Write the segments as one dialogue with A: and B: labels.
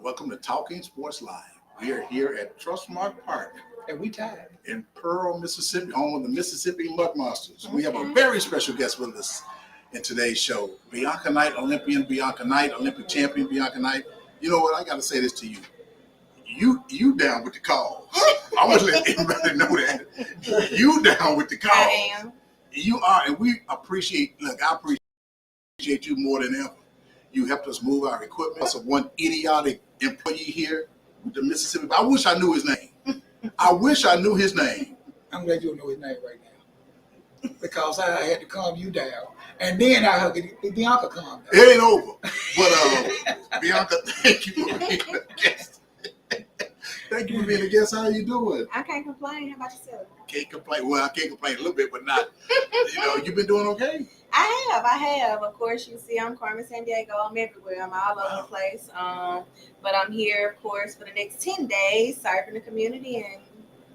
A: Welcome to Talking Sports Live. We are here at Trustmark Park
B: And we tied.
A: in Pearl, Mississippi, home of the Mississippi Mud Monsters. We have a very special guest with us in today's show. Bianca Knight, Olympian Bianca Knight, Olympic champion Bianca Knight. You know what? I got to say this to you. You down with the cause. I want to let everybody know that. You down with the cause.
C: I am.
A: You are, and we appreciate, I appreciate you more than ever. You helped us move our equipment. Also, one idiotic employee here with the Mississippi. I wish I knew his name. I wish I knew his name.
B: I'm glad you don't know his name right now. Because I had to calm you down. And then I had to Bianca calm down.
A: It ain't over. But Bianca, thank you for being a guest. Thank you for being a guest. How you doing?
C: I can't complain. How about yourself?
A: Can't complain. Well, I can't complain a little bit, but not. You've been doing okay.
C: I have. Of course, you see, I'm Carmen San Diego. I'm everywhere. I'm all over the place. But I'm here, of course, for the next 10 days, serving the community and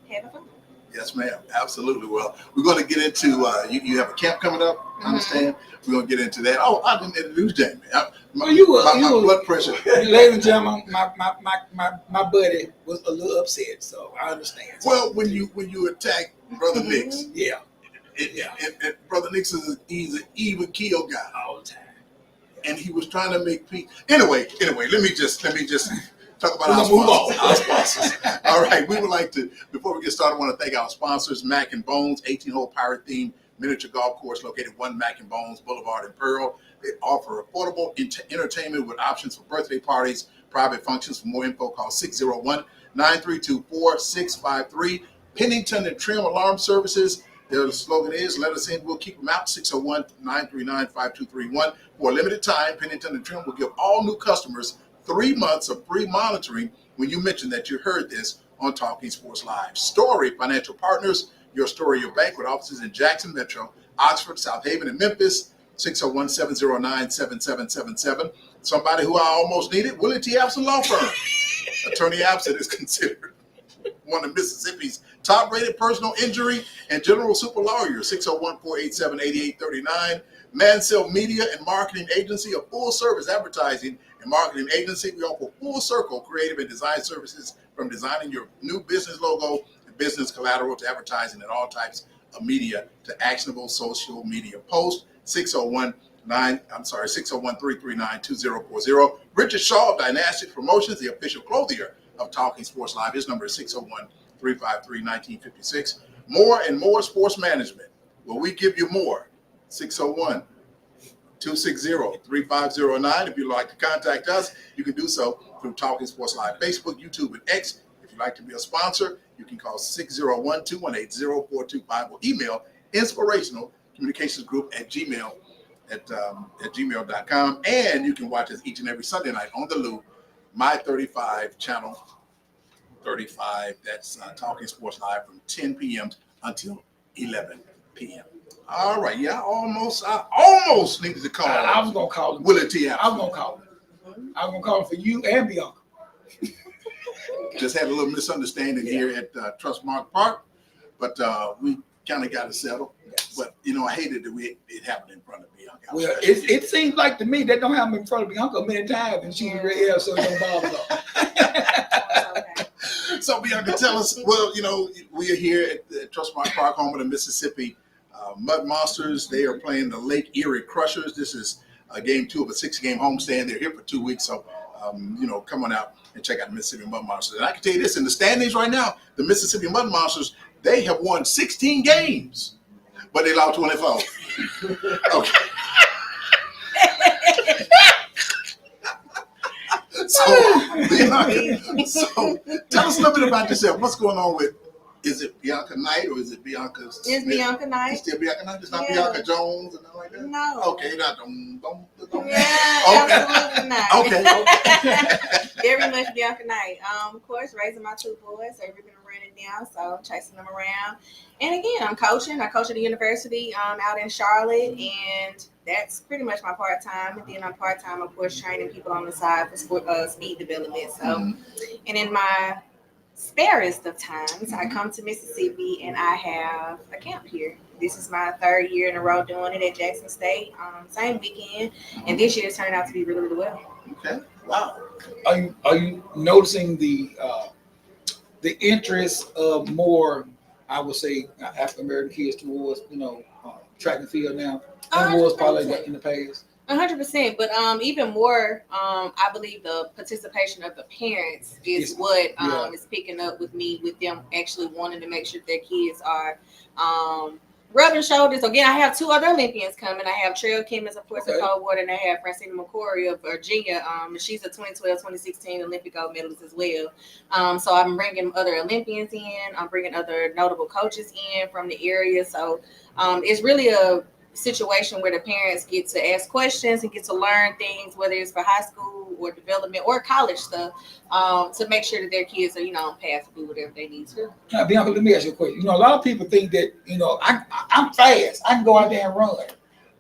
C: having fun.
A: Yes, ma'am. Absolutely. Well, we're going to get into, you have a camp coming up, I understand. We're going to get into that. Oh, I didn't introduce Jamie. My blood pressure.
B: Ladies and gentlemen, my buddy was a little upset, so I understand.
A: Well, when you attack Brother Nix,
B: Yeah.
A: and Brother Nix he's an even keel guy.
B: All the time.
A: And he was trying to make peace. Anyway, let me just talk about our sponsors. All right, we would like to, before we get started, I want to thank our sponsors, Mac and Bones, 18-hole pirate themed miniature golf course located 1 Mac and Bones Boulevard in Pearl. They offer affordable entertainment with options for birthday parties, private functions. For more info, call 601-932-4653. Pennington and Trim Alarm Services. Their slogan is, let us in, we'll keep them out, 601-939-5231. For a limited time, Pennington and Trim will give all new customers 3 months of free monitoring when you mention that you heard this on Talking Sports Live. Story Financial Partners, your story, your bank, with offices in Jackson Metro, Oxford, South Haven, and Memphis, 601-709-7777. Somebody who I almost needed, Willie T. Abson Law Firm. Attorney Abson is considered one of Mississippi's top-rated personal injury and general super lawyers, 601-487-8839. Mansell Media and Marketing Agency, a full-service advertising and marketing agency. We offer full circle creative and design services, from designing your new business logo and business collateral to advertising in all types of media to actionable social media posts. 601-339-2040. Richard Shaw of Dynastic Promotions, the official clothier of Talking Sports Live. His number is 601-353-1956. More and More Sports Management. Will we give you more? 601-260-3509. If you'd like to contact us, you can do so through Talking Sports Live, Facebook, YouTube, and X. If you'd like to be a sponsor, you can call 601-218-0425 or email inspirationalcommunicationsgroup@gmail.com. And you can watch us each and every Sunday night on the Loop, My 35 channel 35. That's Talking Sports Live from 10 p.m. until 11 p.m. All right, I almost needed to call.
B: I was going to call him.
A: Willie T.
B: I was going to call him. I was going to call him for you and Bianca.
A: Just had a little misunderstanding here at Trustmark Park, but we kind of got it settled.
B: Yes.
A: But I hated that it happened in front of Bianca.
B: Well, it seems like to me that don't happen in front of Bianca many times, and she's right here, so it don't bother her.
C: Okay.
A: So Bianca, tell us. Well, we are here at the Trustmark Park, home of the Mississippi Mud Monsters. They are playing the Lake Erie Crushers. This is game 2 of a 6-game homestand. They're here for 2 weeks, so come on out and check out the Mississippi Mud Monsters. And I can tell you this: in the standings right now, the Mississippi Mud Monsters, they have won 16 games, but they lost 24. Okay. So tell us a little bit about yourself. What's going on with? Is it Bianca Knight or is it Bianca?
C: It's Bianca Knight.
A: It's still Bianca Knight. It's not
C: Yeah.
A: Bianca Jones and nothing like that.
C: No.
A: Okay, not don't.
C: Yeah,
A: Okay.
C: absolutely not.
A: Okay.
C: Very much Bianca Knight. Of course, raising my 2 boys, so we've been running down, so I'm chasing them around. And again, I'm coaching. I coach at the university out in Charlotte, and that's pretty much my part-time. And then I'm part-time, of course, training people on the side for speed development. So, and in my sparest of times, I come to Mississippi and I have a camp here. This is my 3rd year in a row doing it at Jackson State, same weekend. And this year it's turned out to be really, really well.
A: Okay. Wow.
B: Are you noticing the interest of more, I would say, African American kids towards track and field now, and was probably in the past?
C: 100%, but even more, I believe the participation of the parents is what is picking up with me, with them actually wanting to make sure their kids are rubbing shoulders. Again, I have 2 other Olympians coming. I have Trail Kim as, of course, a cold water, and I have Francina McCory of Virginia. She's a 2012, 2016 Olympic gold medalist as well. So I'm bringing other Olympians in. I'm bringing other notable coaches in from the area. So it's really a situation where the parents get to ask questions and get to learn things, whether it's for high school or development or college stuff, to make sure that their kids are, on path to do whatever they need to do.
B: Now, Bianca, let me ask you a question. A lot of people think that, I'm fast. I can go out there and run.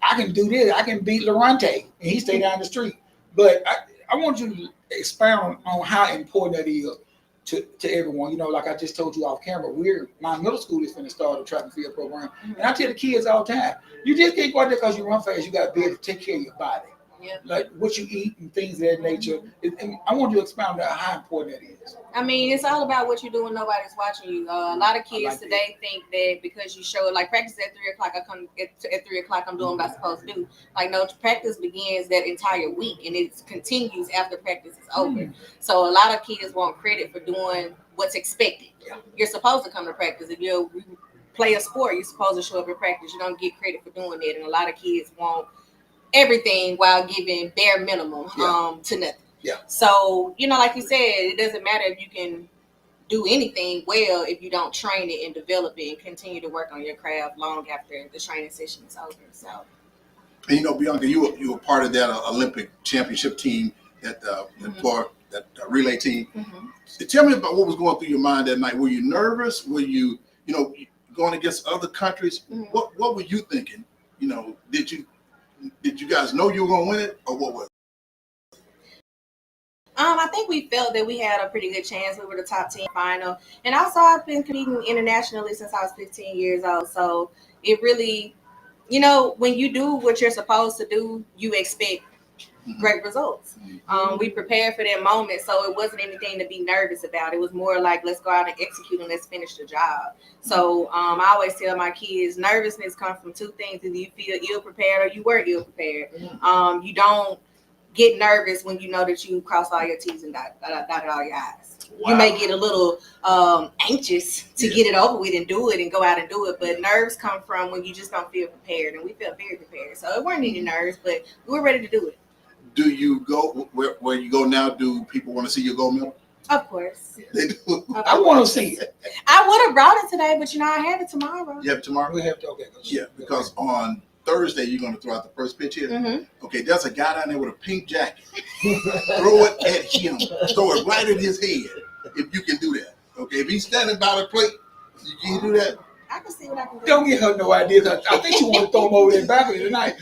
B: I can do this. I can beat Lorante, and he stay down the street. But I want you to expound on how important that is to everyone. Like I just told you off camera, my middle school is going to start a track and field program. Mm-hmm. And I tell the kids all the time, you just can't go out there because you run fast. You got to be able to take care of your body. Yeah. Like what you eat and things of that nature. And I want you to expound on how important that is.
C: I mean, it's all about what you do when nobody's watching you. A lot of kids today think that because you show it, like practice at 3:00, I come at 3:00, I'm doing what I'm supposed to do. Like, no, practice begins that entire week and it continues after practice is over. Mm. So a lot of kids want credit for doing what's expected. Yeah. You're supposed to come to practice. If you play a sport, you're supposed to show up at practice. You don't get credit for doing that. And a lot of kids want everything while giving bare minimum to nothing. Yeah. So, like you said, it doesn't matter if you can do anything well if you don't train it and develop it and continue to work on your craft long after the training session is over. So,
A: and Bianca, you were part of that Olympic championship team that relay team. Mm-hmm. Tell me about what was going through your mind that night. Were you nervous? Were you going against other countries? Mm-hmm. What were you thinking? Did you guys know you were going to win it, or what was it?
C: I think we felt that we had a pretty good chance. We were the top 10 final. And also, I've been competing internationally since I was 15 years old. So it really, when you do what you're supposed to do, you expect great results. We prepared for that moment. So it wasn't anything to be nervous about. It was more like, let's go out and execute and let's finish the job. So I always tell my kids, nervousness comes from 2 things. Either you feel ill prepared or you were ill prepared. You don't get nervous when you know that you crossed all your T's and dotted all your I's. Wow. You may get a little anxious to get it over with and do it and go out and do it, but nerves come from when you just don't feel prepared, and we felt very prepared. So it weren't any nerves, but we were ready to do it.
A: Do you go where you go now? Do people want to see your gold medal?
C: Of course.
A: They do.
B: I want to see it.
C: I would have brought it today, but I have it tomorrow.
A: You have it tomorrow?
B: We have to, okay.
A: Yeah, because on Thursday, you're going to throw out the first pitch here. Mm-hmm. Okay, there's a guy down there with a pink jacket. Throw it at him. Throw it right at his head if you can do that. Okay, if he's standing by the plate, you can do that.
C: I can see what I can do.
B: Don't give her no idea. I think you want to throw him over there back tonight.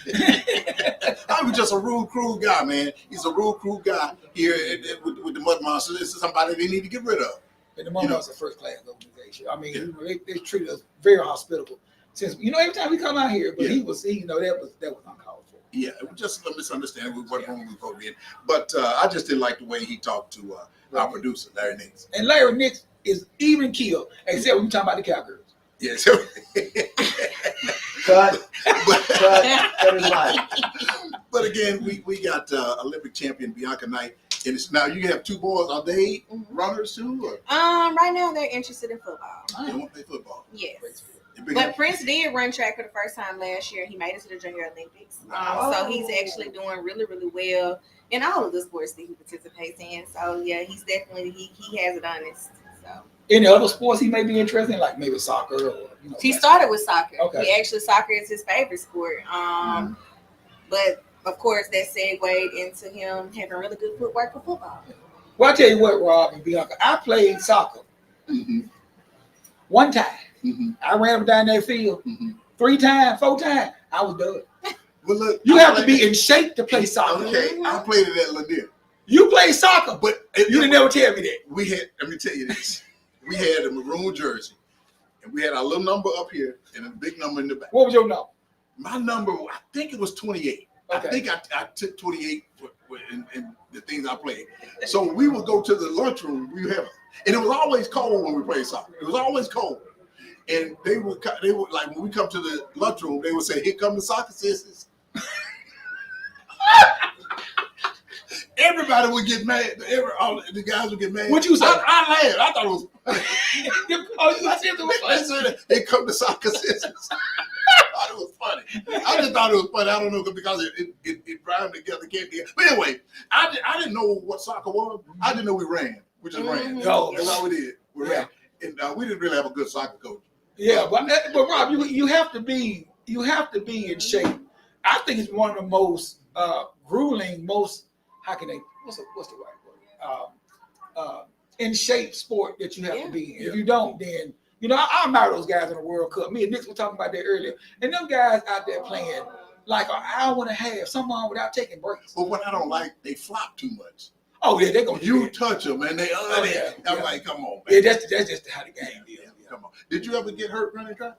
A: I'm just a rude, cruel guy, man. He's a rude, cruel guy here with the Mud Monsters. This is somebody they need to get rid of.
B: And the Mud Monsters are a first-class organization. I mean, they treat us very hospitable. Since every time we come out here, but that was uncalled for. Yeah, it was just a misunderstanding with what room we go in. But I just didn't like the way he talked to our producer, Larry Nix. And Larry Nix is even killed, except when we talking about the Cowgirls. Yes. Cut his life. But again, we got Olympic champion Bianca Knight. And now you have 2 boys. Are they runners too? Or?
C: Right now they're interested in football.
A: They want to play football.
C: Yes. But Prince did run track for the first time last year. He made it to the Junior Olympics. So he's actually doing really, really well in all of the sports that he participates in. So yeah, he's definitely he has it honest. So any other sports he may be interested in, like maybe soccer or he started with soccer. Okay. He actually soccer is his favorite sport. But of course that segued into him having really good footwork for football. Well, I tell you what, Rob and Bianca, I played soccer one time. I ran up down that field 3 times, 4 times. I was done. Well, look, you have to be in shape to play soccer. Okay, I played it at Lanier. You played soccer, but you didn't never tell me that. Let me tell you this. We had a maroon jersey, and we had our little number up here and a big number in the back. What was your number? My number, I think it was 28. Okay. I think I took 28
A: in the things I played. So we would go to the lunchroom. And it was always cold when we played soccer. It was always cold. And they would like when we come to the lunchroom, they would say, "Here come the soccer sisters." Everybody would get mad. All the guys would get mad.
B: What'd you say?
A: I laughed. I thought it was funny.
B: I said it was
A: They said, "Here come the soccer sisters." I thought it was funny. I just thought it was funny. I don't know because it rhymed together, came together. But anyway, I didn't know what soccer was. I didn't know we ran. We just ran.
B: No,
A: That's all we did. We ran. And we didn't really have a good soccer coach.
B: Yeah, but Rob, you have to be in shape. I think it's one of the most grueling, most what's the right word? In shape sport that you have to be in. If you don't, then I admire those guys in the World Cup. Me and Nick were talking about that earlier, and them guys out there playing like an hour and a half, someone without taking breaks.
A: But what I don't like, they flop too much.
B: Oh yeah, they're gonna.
A: You touch them and they. I'm like, come on, man.
B: Yeah, that's just how the game is.
A: Come on. Did you ever get hurt running track?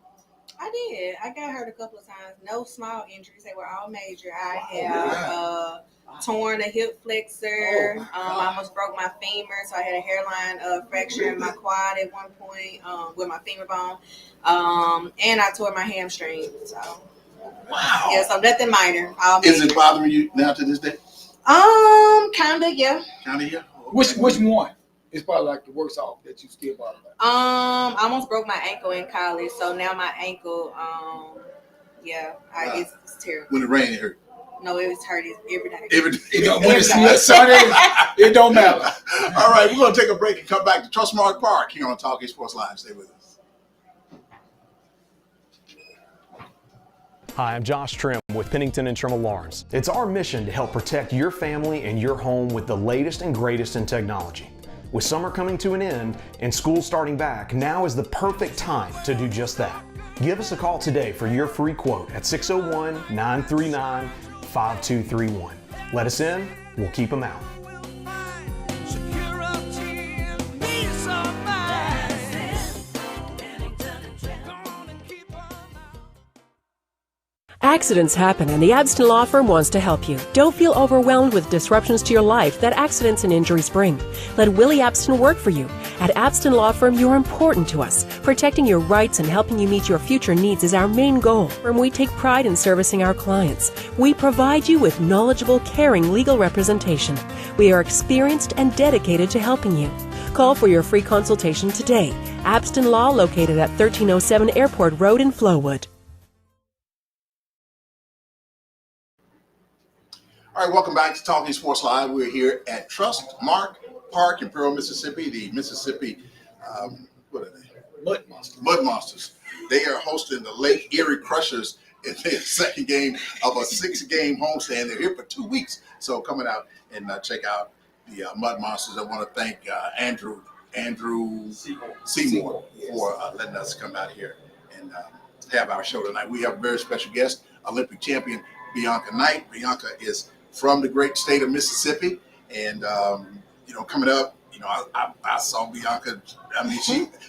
C: I did. I got hurt a couple of times. No small injuries. They were all major. I have torn a hip flexor. I almost broke my femur. So I had a hairline fracture in my quad at one point with my femur bone. And I tore my hamstring. So
A: wow.
C: Yeah, so nothing minor.
A: Is it bothering you now to this day?
C: Kinda, yeah.
A: Kinda, yeah.
B: Okay. Which one? It's probably like the worst off that you still bother about.
C: I almost broke my ankle in college, so now my ankle, it's terrible.
A: When it rained, it hurt.
C: No, it was hurt every day.
A: Every day.
B: When it's sunny, it don't matter.
A: All right, we're gonna take a break and come back to Trustmark Park here on Talking Sports Live. Stay with us.
D: Hi, I'm Josh Trim with Pennington and Trim Alarms. It's our mission to help protect your family and your home with the latest and greatest in technology. With summer coming to an end and school starting back, now is the perfect time to do just that. Give us a call today for your free quote at 601-939-5231. Let us in, we'll keep them out.
E: Accidents happen, and the Abston Law Firm wants to help you. Don't feel overwhelmed with disruptions to your life that accidents and injuries bring. Let Willie Abston work for you. At Abston Law Firm, you're important to us. Protecting your rights and helping you meet your future needs is our main goal, and we take pride in servicing our clients. We provide you with knowledgeable, caring legal representation. We are experienced and dedicated to helping you. Call for your free consultation today. Abston Law, located at 1307 Airport Road in Flowood.
A: All right, welcome back to Talking Sports Live. We're here at Trustmark Park in Pearl, Mississippi. The Mississippi, what are they?
B: Mud Monsters.
A: Mud Monsters. They are hosting the Lake Erie Crushers in their second game of a 6-game homestand. They're here for 2 weeks. So coming out and check out the Mud Monsters. I want to thank Andrew Seymour for letting us come out here and have our show tonight. We have a very special guest, Olympic champion Bianca Knight. Bianca is from the great state of Mississippi, and coming up, I saw Bianca. I mean,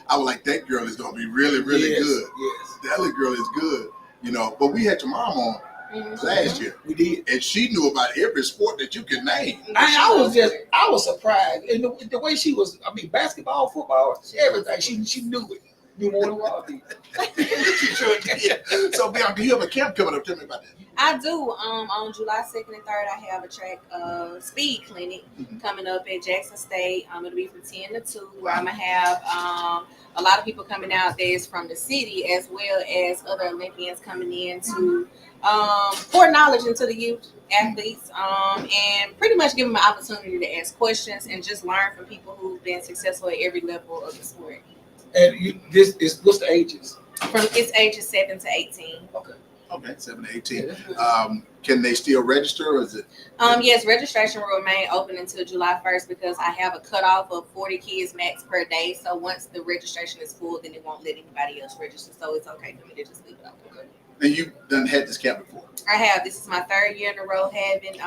A: I was like, that girl is going to be really, really good.
B: Yes.
A: That other girl is good, But we had your mom on last year.
B: We did,
A: and she knew about every sport that you can name.
B: I was surprised, and the way she was. I mean, basketball, football, everything. She knew it. Knew more than what I did.
A: So, Bianca, you have a camp coming up. Tell me about that.
C: I do. On July 2nd and 3rd, I have a track speed clinic coming up at Jackson State. It'll be from 10 to 2, where I'm going to have a lot of people coming out that's from the city, as well as other Olympians coming in to pour knowledge into the youth athletes, and pretty much give them an opportunity to ask questions and just learn from people who've been successful at every level of the sport.
B: And this is what's the ages?
C: It's ages 7 to 18.
A: Okay, 7 to 18. Can they still register, or is it?
C: Yes, registration will remain open until July 1st because I have a cutoff of 40 kids max per day. So once the registration is full, then it won't let anybody else register. So it's okay for me to just leave it open.
A: And you've had this camp before.
C: I have. This is my third year in a row having.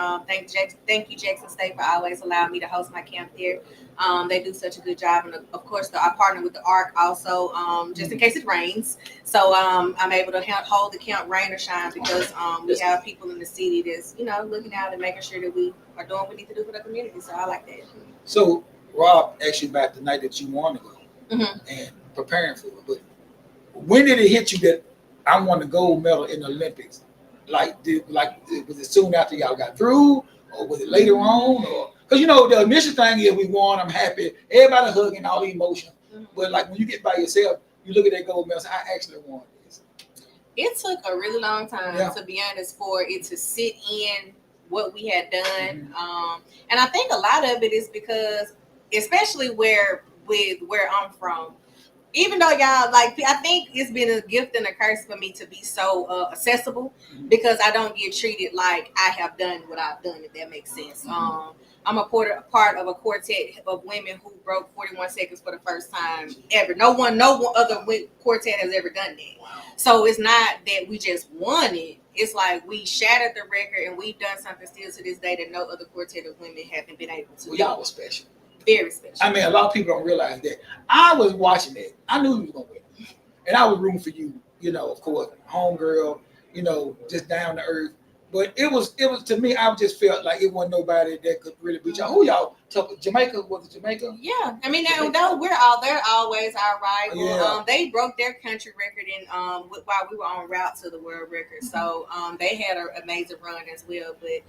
C: Thank you, Jackson State, for always allowing me to host my camp there. They do such a good job, and of course, I partner with the ARC also, just in case it rains. So I'm able to hold the camp rain or shine because we have people in the city that's looking out and making sure that we are doing what we need to do for the community. So I like that.
B: So Rob asked you about the night that you wanted to go
C: Mhm.
B: and preparing for it, but when did it hit you that I won the gold medal in the Olympics? Was it soon after y'all got through, or was it later on? Or because the initial thing is we won, I'm happy, everybody hugging, all the emotion.
C: Mhm.
B: But like when you get by yourself, you look at that gold medal, say, I actually won this.
C: It took a really long time,
B: Yeah.
C: to be honest, for it to sit in what we had done. And I think a lot of it is because, especially where I'm from, even though y'all I think it's been a gift and a curse for me to be so accessible, because I don't get treated like I have done what I've done, if that makes sense. I'm a part of a quartet of women who broke 41 seconds for the first time ever. No one other quartet has ever done that.
A: Wow.
C: So it's not that we just won it. It's like we shattered the record, and we've done something still to this day that no other quartet of women haven't been able to.
B: Well, y'all was special.
C: Very special.
B: I mean, a lot of people don't realize that. I was watching it. I knew you was gonna win, and I was rooting for you. Of course, homegirl. Just down to earth. But it was to me. I just felt like it wasn't nobody that could really beat y'all. Who y'all took? Jamaica? Was it Jamaica?
C: Yeah, I mean, they're always our rival.
B: Yeah.
C: They broke their country record in while we were on route to the world record. So they had an amazing run as well. But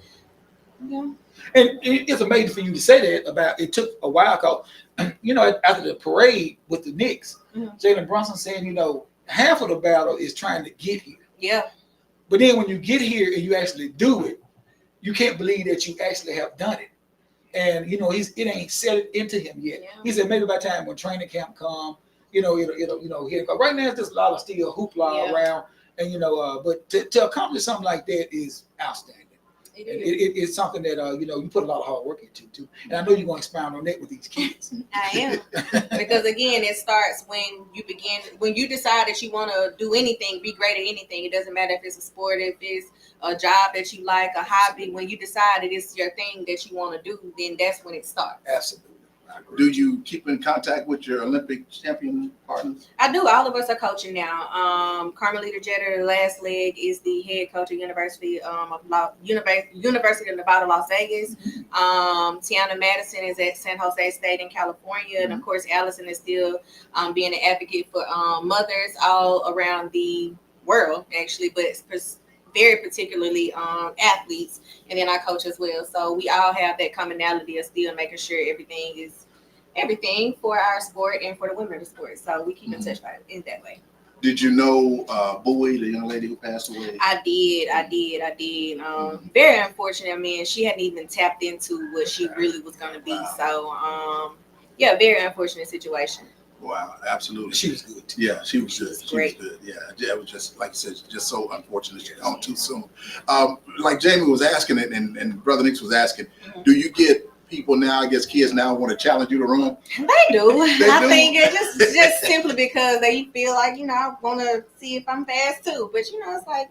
C: yeah,
B: And it's amazing for you to say that about. It took a while, cause after the parade with the Knicks,
C: Mhm.
B: Jalen Brunson saying, half of the battle is trying to get here.
C: yeah,
B: But then when you get here and you actually do it, you can't believe that you actually have done it. And it ain't set into him yet.
C: Yeah.
B: He said maybe by the time when training camp come, it'll hit. Right now it's just a lot of still hoopla
C: Yeah.
B: around, and but to accomplish something like that is outstanding.
C: it
B: And
C: is.
B: it's something that you put a lot of hard work into too. And I know you're going to expound on that with these kids.
C: I am. Because again, it starts when you decide that you want to do anything, be great at anything. It doesn't matter if it's a sport, if it's a job that you like, a hobby. When you decide that it's your thing that you want to do, then that's when it starts.
B: Absolutely. I agree.
A: Do you keep in contact with your Olympic champion partners?
C: I do. All of us are coaching now. Carmelita Jeter, the last leg, is the head coach at University of Nevada, Las Vegas. Tiana Madison is at San Jose State in California, and of course, Allison is still being an advocate for mothers all around the world, actually, but very particularly athletes, and then I coach as well. So we all have that commonality of still making sure everything for our sport and for the women of the sport. So we keep in touch in that way.
A: Did you know Bowie, the young lady who passed away?
C: I did. Very unfortunate. I mean, she hadn't even tapped into what she really was going to be.
A: Wow.
C: So, very unfortunate situation.
A: Wow, absolutely.
B: She was good.
A: Yeah, she was good. She
C: great.
A: was good. Yeah, it was just like you said, just so unfortunate she gone too soon. Like Jamie was asking it, and Brother Nix was asking, do you get people now? I guess kids now want to challenge you to run.
C: They do. I
A: do?
C: think it's just simply because they feel like I want to see if I'm fast too. But it's like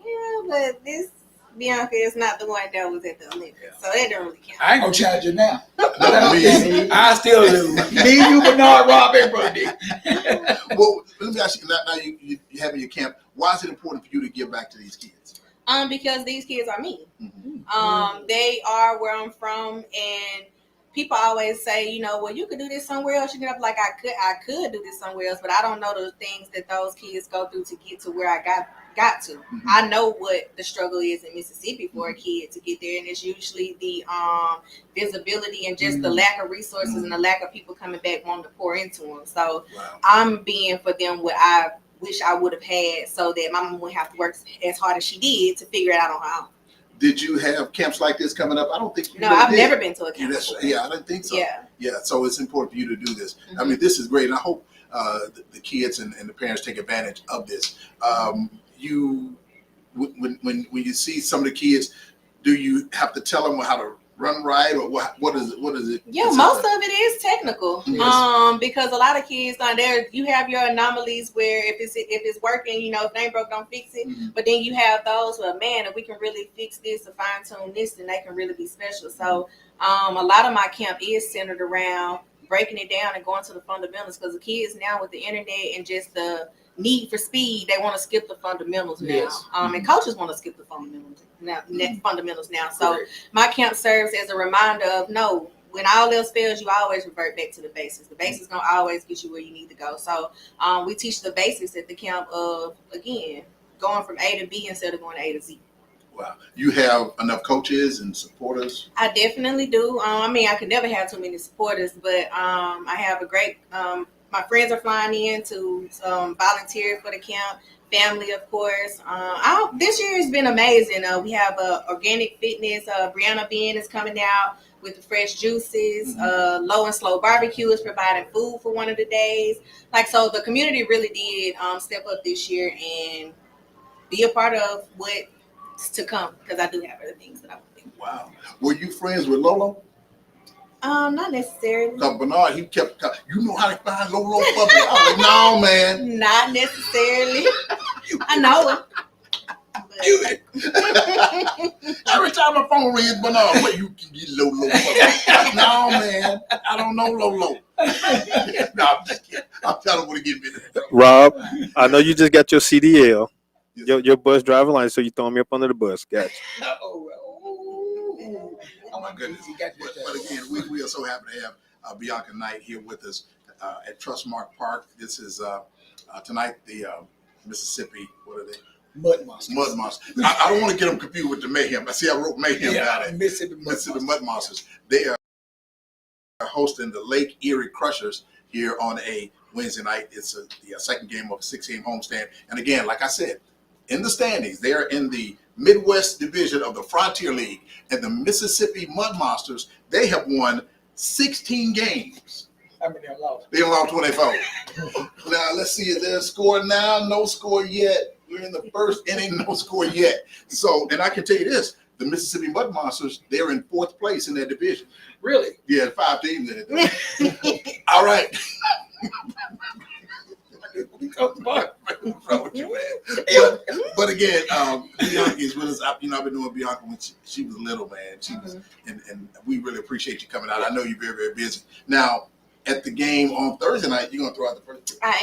C: but this Bianca is not the one that was at the Olympics, so that don't really count.
B: I ain't gonna challenge you now.
A: Me.
B: I still lose. Me, you, Bernard, Rob, and Brody.
A: Well, let me ask you. Now you having your camp. Why is it important for you to give back to these kids?
C: Because these kids are me.
A: Mm-hmm.
C: They are where I'm from, and people always say, well, you could do this somewhere else. You get up like I could do this somewhere else, but I don't know the things that those kids go through to get to where I got to.
A: Mm-hmm.
C: I know what the struggle is in Mississippi for a kid to get there, and it's usually the visibility and just the lack of resources and the lack of people coming back wanting to pour into them. So
A: Wow.
C: I'm being for them what I wish I would have had, so that my mom wouldn't have to work as hard as she did to figure it out on her own.
A: Did you have camps like this coming up? I don't think you
C: No,
A: really
C: I've
A: did.
C: never been to a camp.
A: Yeah, I didn't think so.
C: Yeah.
A: So it's important for you to do this. I
C: Mhm.
A: mean, this is great, and I hope the kids and the parents take advantage of this. When you see some of the kids, do you have to tell them how to run right, or what is it? What is it?
C: Yeah, most of it is technical.
A: Yes.
C: Because a lot of kids on there, you have your anomalies where if it's working, you know, if it ain't broke, don't fix it.
A: Mhm.
C: But then you have those where, man, if we can really fix this or fine tune this, then they can really be special. So a lot of my camp is centered around breaking it down and going to the fundamentals, because the kids now with the internet and just the need for speed, they want to skip the fundamentals now.
B: Yes.
C: And coaches want to skip the fundamentals now. Fundamentals now. So
B: Correct.
C: my camp serves as a reminder of no. When all else fails, you always revert back to the basics. The basics gonna always get you where you need to go. So we teach the basics at the camp of, again, going from A to B instead of going A to Z.
A: Wow. You have enough coaches and supporters?
C: I definitely do. I mean, I could never have too many supporters, but I have a great, my friends are flying in to volunteer for the camp. Family, of course. This year has been amazing. We have organic fitness. Brianna Ben is coming out with the fresh juices. Low and Slow Barbecue is providing food for one of the days. Like, so the community really did step up this year and be a part of what's to come, because I do have other things that I want to do.
A: Wow. Were you friends with Lolo?
C: Not necessarily.
A: Because Bernard, he kept, you know how to find Lolo for me. I was like, no, man.
C: Not necessarily. I know him.
A: Every time my phone rings, Bernard, where you can get Lolo for me? No, man. I don't know Lolo. No, I'm just kidding. I'm trying to want to get me there.
F: Rob, I know you just got your CDL,
A: Yes.
F: your bus driver license, so you throwing me up under the bus. Gotcha.
A: Oh my goodness. But again, we are so happy to have Bianca Knight here with us at Trustmark Park. This is tonight the Mississippi, what are they?
B: Mud Monsters.
A: Mud Monsters. I don't want to get them confused with the Mayhem. I see I wrote Mayhem down there.
B: Mississippi
A: Mud Monsters. They are hosting the Lake Erie Crushers here on a Wednesday night. It's the second game of a 6-game homestand. And again, like I said, in the standings, they are in the Midwest division of the Frontier League, and the Mississippi Mud Monsters, they have won 16 games.
B: How many have lost?
A: They lost 24. Now, let's see, is there a score now? No score yet. We're in the first inning, no score yet. So, and I can tell you this, the Mississippi Mud Monsters, they're in 4th place in their division.
B: Really?
A: Yeah, 5 teams in it. All right.
B: We talked about
A: But again, Bianca is with us. I've been doing Bianca when she was little, man. She was, and we really appreciate you coming out. I know you're very, very busy. Now, at the game on Thursday night, you're gonna throw out the first pitch.
C: I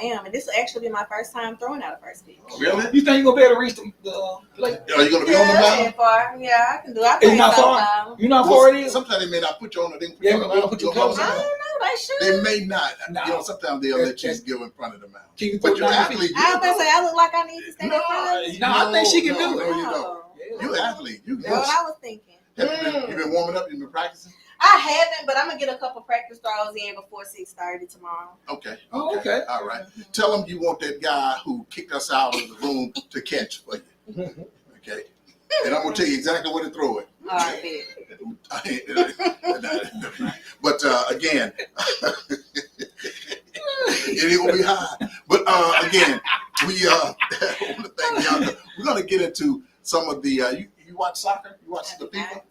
C: am. And this will actually be my first time throwing out a first pitch.
A: Really?
B: You think you're gonna be able to reach the plate?
A: Are you gonna be on the
C: Yeah,
A: mound?
C: far. Yeah, I can do it. I
B: It's
C: think
B: not
C: so.
B: far. You know how far it is?
A: Sometimes they may not put you on it. They can put
B: Yeah,
A: you on the
B: they'll
A: mound.
B: put you
A: You'll
B: close
A: go
C: I
A: on the
C: don't
A: mound.
C: know. They should.
A: They may not.
B: No.
A: You know, sometimes they'll let you go in front of the mound.
B: Can you
A: But
B: put
A: you're
B: it
A: an
B: on your
A: athlete.
B: feet?
C: I was gonna say I look like I need to stand in front of it.
B: No, I think she can do it.
A: No, you don't.
C: Oh.
A: You're an athlete. You
C: That's what
A: can.
C: I was thinking.
A: Have you been warming up? You've been practicing?
C: I haven't, but I'm gonna get a couple practice throws in before 6:30 tomorrow.
A: Okay.
B: Oh, okay.
A: All right. Tell them you want that guy who kicked us out of the room to catch for you. Okay. And I'm gonna tell you exactly where to throw it.
C: All right, bet.
A: But again, it ain't gonna be high. But again, we want to thank Bianca. We're gonna get into some of the. You watch soccer? You watch the people?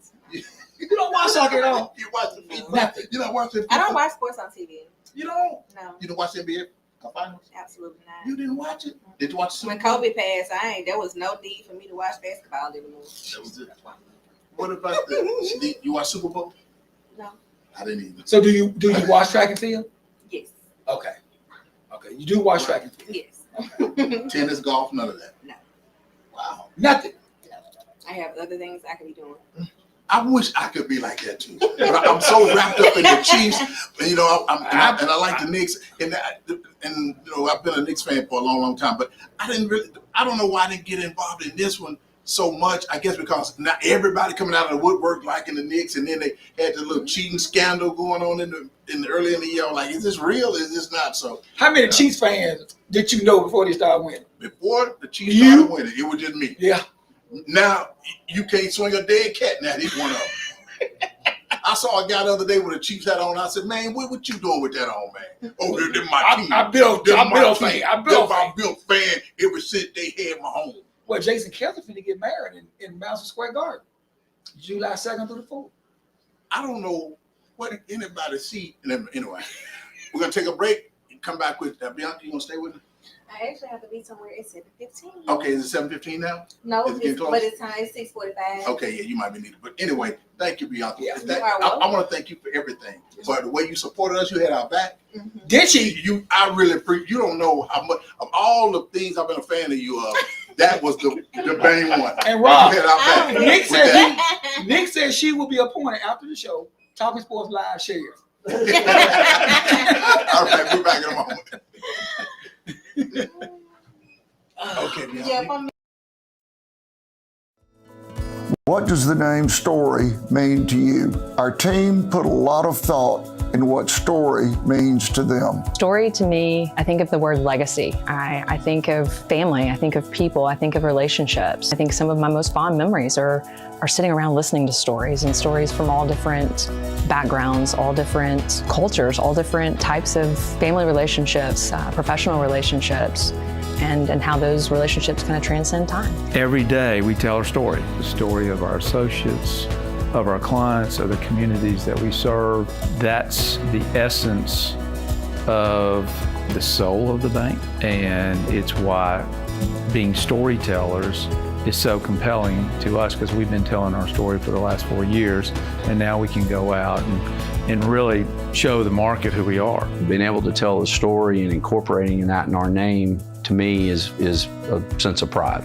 B: You don't watch soccer at all.
A: You watch the people?
B: Nothing.
A: You don't watch the people?
C: I don't watch sports on TV.
A: You don't?
C: No,
A: You don't watch the NBA finals?
C: absolutely not.
A: You didn't watch it? Did you watch the
C: When
A: Super Bowl?
C: Kobe passed, there was no need for me to watch basketball anymore.
A: That was it. What about you watch Super Bowl?
C: No.
A: I didn't either.
B: So do you watch track and field?
C: Yes.
B: Okay. Okay. You do watch track and field.
C: Yes.
A: Tennis, golf, none of that.
C: No.
A: Wow.
B: Nothing.
C: I have other things I could be doing.
A: I wish I could be like that too. But I'm so wrapped up in the Chiefs, and, you know, and I like the Knicks, and you know, I've been a Knicks fan for a long, long time. But I don't know why I didn't get involved in this one so much. I guess because not everybody coming out of the woodwork liking the Knicks, and then they had the little cheating scandal going on in the early in the year. I'm like, is this real? Is this not? So
B: How many Chiefs fans did you know before they started winning?
A: before the Chiefs
B: You?
A: started winning, it was just me.
B: Yeah.
A: Now you can't swing a dead cat. Now he's one of them. I saw a guy the other day with a Chiefs hat on. I said, "Man, what you doing with that on, man?" Oh, they're my team.
B: I built
A: They're
B: fan.
A: my
B: I
A: team.
B: built
A: They're
B: fan.
A: my built fan ever since they had my home.
B: Well, Jason Kelce finna get married in Madison Square Garden, July 2nd through the 4th.
A: I don't know what anybody see. Anyway, we're gonna take a break and come back with Bianca. You gonna stay with me?
C: I actually have to be somewhere at 7:15.
A: Okay, is it 7:15 now?
C: No,
A: Is it getting close?
C: but it's time. It's 6:45.
A: Okay, yeah, you might be needed. But anyway, thank you, Bianca.
B: Yeah.
C: You are welcome.
A: I want to thank you for everything. For the way you supported us, you had our back.
C: Mhm.
B: Did she?
A: I really appreciate. You don't know how much of all the things I've been a fan of you of. That was the main one.
B: And Rob,
A: You had our back.
C: Oh,
B: Nick
A: with
B: said
A: that.
B: Nick said she will be appointed after the show. Talking Sports Live shares.
A: All right, we're back in a moment. Okay, Bianca.
C: Yeah, for me.
G: What does the name Story mean to you? Our team put a lot of thought in what story means to them.
H: Story to me, I think of the word legacy. I think of family, I think of people, I think of relationships. I think some of my most fond memories are sitting around listening to stories, and stories from all different backgrounds, all different cultures, all different types of family relationships, professional relationships, and how those relationships kind of transcend time.
I: Every day we tell our story, the story of our associates, of our clients, of the communities that we serve. That's the essence of the soul of the bank, and it's why being storytellers is so compelling to us, because we've been telling our story for the last 4 years, and now we can go out and really show the market who we are.
J: Being able to tell the story and incorporating that in our name, to me, is a sense of pride.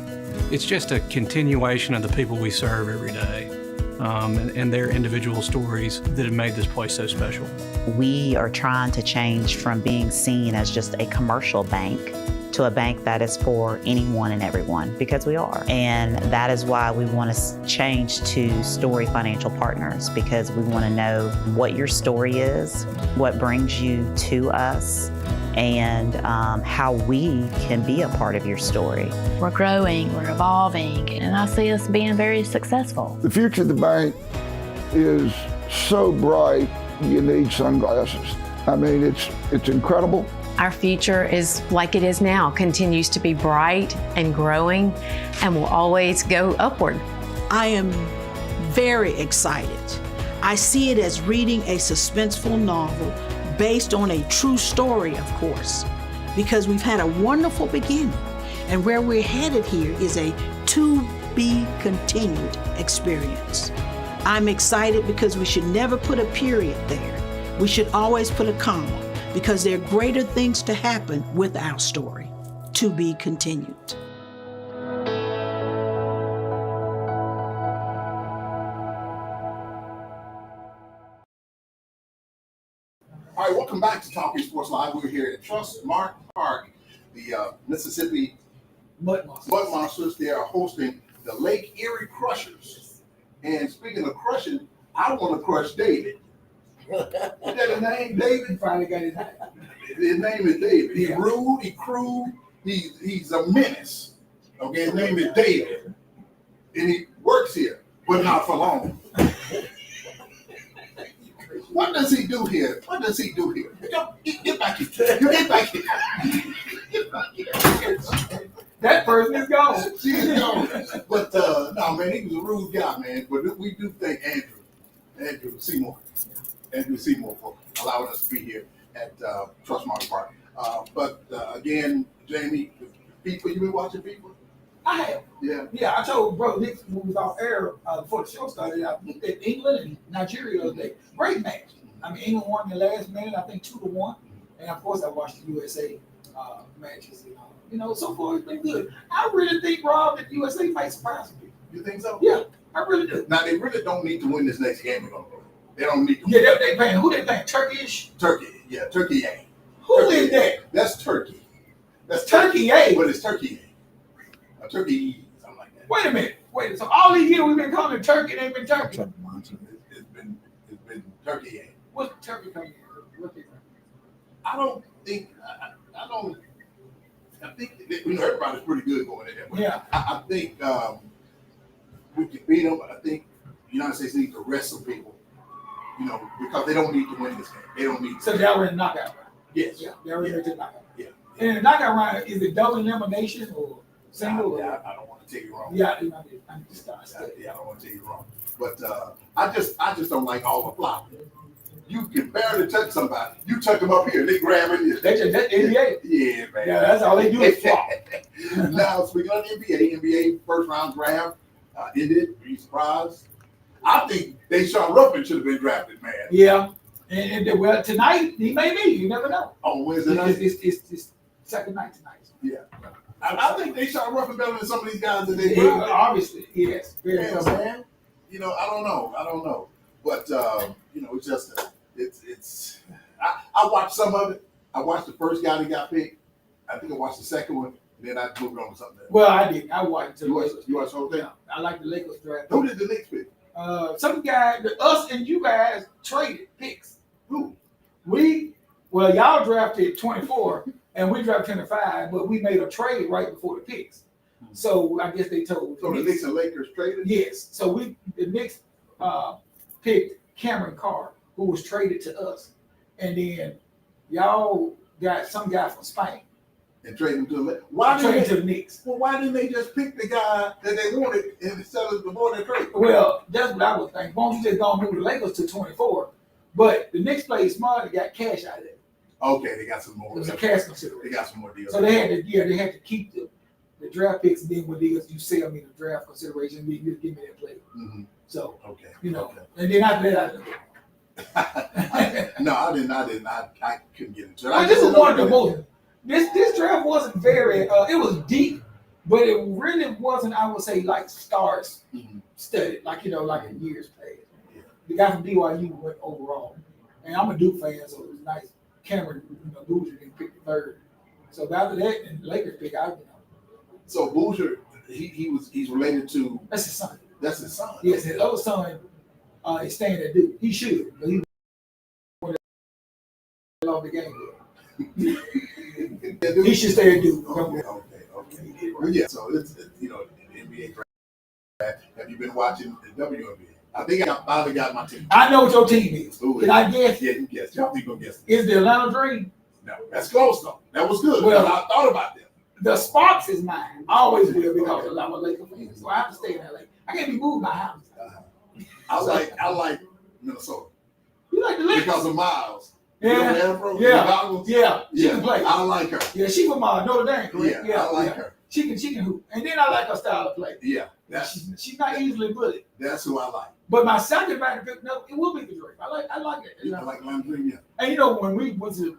K: It's just a continuation of the people we serve every day, and their individual stories that have made this place so special.
L: We are trying to change from being seen as just a commercial bank to a bank that is for anyone and everyone, because we are. And that is why we want to change to Story Financial Partners, because we want to know what your story is, what brings you to us, and how we can be a part of your story.
M: We're growing, we're evolving, and I see us being very successful.
G: The future of the bank is so bright, you need sunglasses. I mean, it's incredible.
E: Our future is like it is now, continues to be bright and growing, and will always go upward.
N: I am very excited. I see it as reading a suspenseful novel based on a true story, of course, because we've had a wonderful beginning, and where we're headed here is a to be continued experience. I'm excited because we should never put a period there. We should always put a comma, because there are greater things to happen with our story. To be continued.
A: All right, welcome back to Talking Sports Live. We're here at Trustmark Park, the Mississippi
B: Mud
A: Monsters. They are hosting the Lake Erie Crushers. And speaking of crushing, I want to crush David. Is that his name, David?
B: Finally got his name.
A: His name is David. He's
B: Yeah.
A: rude, he's crude, he's a menace. Okay, his name is David. And he works here, but not for long. What does he do here? What does he do here? Get back here. Get back here. Get back here.
B: That person is gone.
A: She is gone. But no, man, he was a rude guy, man. But we do thank Andrew Seymour for allowing us to be here at Trustmark Park. But again, Jamie, people, you been watching people?
B: I have.
A: Yeah.
B: Yeah, I told Bro Nick when we was off air before the show started, I looked at England and Nigeria the other day. Great match. I mean, England won in the last minute, I think 2-1. And of course, I watched the USA matches. You know, so far it's been good. I really think, Rob, that USA might surprise some people.
A: You think so?
B: Yeah, I really do.
A: Now, they really don't need to win this next game. They don't need to win.
B: Yeah, they playing. Who they playing? Turkish?
A: Turkey. Yeah, Turkey A.
B: Who
A: Turkey
B: is that?
A: That's Turkey. That's
B: Turkey A.
A: But it's Turkey A. Turkey E, something like that.
B: Wait a minute. Wait. So all these years we've been calling it Turkey, they've been Turkey.
A: It's been Turkey A.
B: What's Turkey coming in? What they
A: I don't think. I think everybody's pretty good going in there. But
B: Yeah.
A: I think we can beat them. But I think the United States needs to rest some people. You know, because they don't need to win this game. They don't need.
B: So they're already in the knockout round.
A: Yes.
B: Yeah, they're already in the knockout.
A: Yeah.
B: And in the knockout round, is it double elimination or single?
A: I don't want to tell you wrong.
B: Yeah, I just
A: I don't want to tell you wrong. But I just don't like all the flopping. You can barely touch somebody. You touch them up here, they grabbing you.
B: That's NBA.
A: Yeah, man.
B: Yeah, that's all they do is flop.
A: Now, speaking of the NBA first round draft ended. Were you surprised? I think Deshaun Ruffin should have been drafted, man.
B: Yeah. And well, tonight he may be. You never know.
A: On Wednesday night?
B: It's second night tonight.
A: Yeah. I think Deshaun Ruffin better than some of these guys that they
B: Yeah, obviously, yes. Very
A: yeah,
B: tough.
A: man. You know, I don't know. But you know, it's just it's. I watched some of it. I watched the first guy that got picked. I think I watched the second one. Then I moved on to something else.
B: Well, I did. I watched.
A: You watched the whole thing?
B: I like the Lakers draft.
A: Who did the Knicks pick?
B: Some guy, us and you guys traded picks.
A: Who?
B: Well, y'all drafted 24 and we drafted 25, but we made a trade right before the picks. So I guess they told.
A: So the Knicks and Lakers traded?
B: Yes. So the Knicks picked Cameron Carr, who was traded to us, and then y'all got some guy from Spain.
A: And trade him to the Lakers.
B: Traded to the Knicks.
A: Well, why didn't they just pick the guy that they wanted instead of before they trade?
B: Well, that's what I would think. Why don't you just go and move the Lakers to 24? But the Knicks played smart and got cash out of it.
A: Okay, they got some more.
B: It was a cash consideration.
A: They got some more deals.
B: So they had to keep the draft picks, and then when deals you sell me the draft consideration, you just give me that player.
A: Mm-hmm.
B: So
A: okay,
B: you know, and then after that,
A: no, I didn't. I couldn't get into it.
B: Well, this is one of the most. This draft wasn't very. It was deep, but it really wasn't. I would say like stars studied, like like in years past. Yeah. The guy from BYU went overall, and I'm a Duke fan, so it was nice. Cameron, Boozer didn't pick the third. So after that, and the Lakers pick out.
A: So Boozer, he's related to.
B: That's his son.
A: That's his son.
B: Yes, his other son is staying at Duke. He should, but he lost the game. He should stay at Duke.
A: Okay. Well, yeah. So it's the NBA draft. Have you been watching the WNBA? I think I finally got my team.
B: I know what your team is. Can I guess?
A: Yeah, you guess. Y'all think gonna guess?
B: Is the Atlanta Dream?
A: No, that's close though. That was good.
B: Well,
A: I thought about them.
B: The Sparks is mine. I always will because I'm a Lakers fan, so I have to stay in LA. I can't be moved my house.
A: I like Minnesota.
B: You like the Lakers
A: because of Miles.
B: Yeah. She can play.
A: I like her.
B: Yeah, she from Notre Dame, correct?
A: Yeah, I like her.
B: She can hoop, and then I like her style of play.
A: Yeah,
B: she's not easily bullied.
A: That's who I like.
B: But my second round pick, no, it will be the Dream. I like it.
A: You like Atlanta Dream, yeah.
B: And when we went to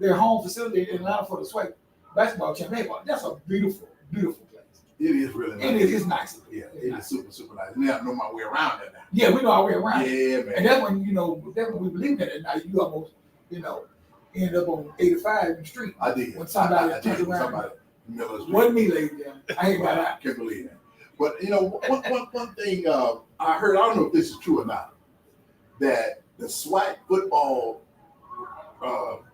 B: their home facility in Atlanta for the SWAC basketball championship, that's a beautiful, beautiful place.
A: It is really nice.
B: It is nice.
A: Yeah, it is super, super nice. And I know my way around that now.
B: Yeah, we know our way around.
A: Yeah, man.
B: And that's when we believe in it. Now you almost, end up on 85 in the street.
A: I did.
B: When somebody turned around. Wasn't me, lady. I ain't got out.
A: I can't believe that. But one thing I heard, I don't know if this is true or not, that the SWAC football